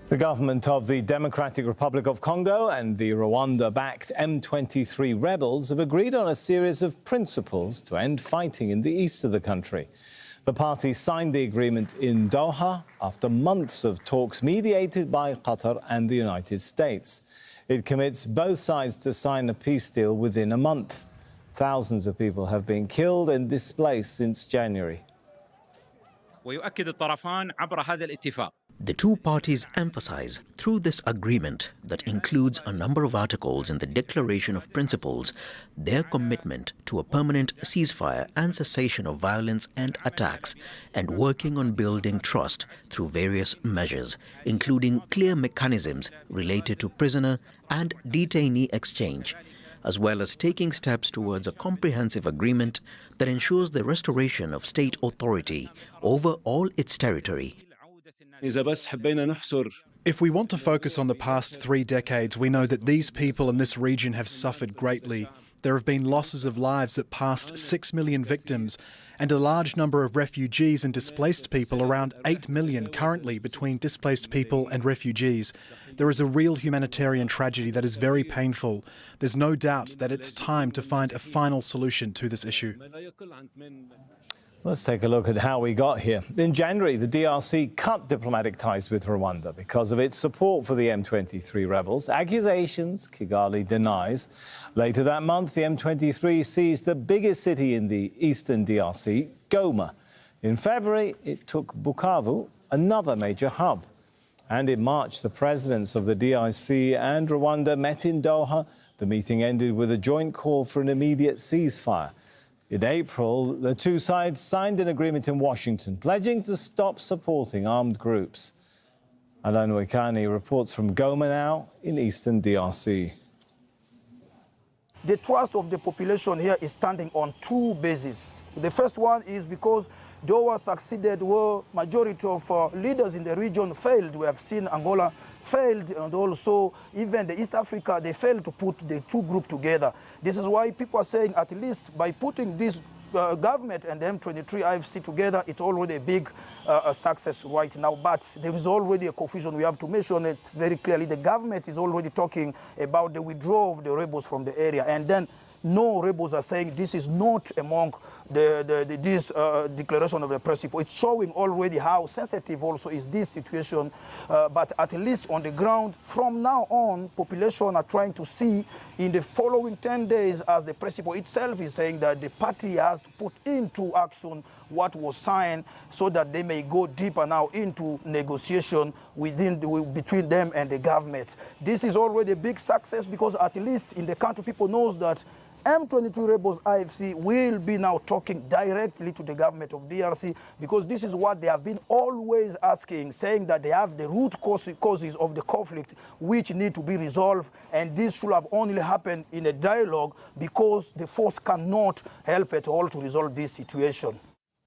The government of the Democratic Republic of Congo and the Rwanda-backed M23 rebels have agreed on a series of principles to end fighting in the east of the country. The parties signed the agreement in Doha after months of talks mediated by Qatar and the United States. It commits both sides to sign a peace deal within a month. Thousands of people have been killed and displaced since January. ويؤكد الطرفان عبر هذا الاتفاق. The two parties emphasize through this agreement that includes a number of articles in the Declaration of Principles their commitment to a permanent ceasefire and cessation of violence and attacks, and working on building trust through various measures, including clear mechanisms related to prisoner and detainee exchange, as well as taking steps towards a comprehensive agreement that ensures the restoration of state authority over all its territory. If we want to focus on the past 3 decades, we know that these people in this region have suffered greatly. There have been losses of lives that passed 6 million victims and a large number of refugees and displaced people, around 8 million currently between displaced people and refugees. There is a real humanitarian tragedy that is very painful. There's no doubt that it's time to find a final solution to this issue. Let's take a look at how we got here. In January, the DRC cut diplomatic ties with Rwanda because of its support for the M23 rebels. Accusations Kigali denies. Later that month, the M23 seized the biggest city in the eastern DRC, Goma. In February, it took Bukavu, another major hub. And in March, the presidents of the DRC and Rwanda met in Doha. The meeting ended with a joint call for an immediate ceasefire. In April, the two sides signed an agreement in Washington, pledging to stop supporting armed groups. Alan Wekani reports from Goma now in eastern DRC. The trust of the population here is standing on two bases. The first one is because Doha succeeded where majority of leaders in the region failed. We have seen Angola failed, and also even the East Africa, they failed to put the two groups together. This is why people are saying at least by putting this government and the M23 IFC together, it's already a big success right now. But there is already a confusion. We have to mention it very clearly. The government is already talking about the withdrawal of the rebels from the area, and then no rebels are saying this is not among this declaration of the principle. It's showing already how sensitive also is this situation. But at least on the ground, from now on, population are trying to see in the following 10 days, as the principle itself is saying, that the party has to put into action what was signed so that they may go deeper now into negotiation between them and the government. This is already a big success because at least in the country, people knows that M23 rebels IFC will be now talking directly to the government of DRC, because this is what they have been always asking, saying that they have the root causes of the conflict which need to be resolved, and this should have only happened in a dialogue because the force cannot help at all to resolve this situation.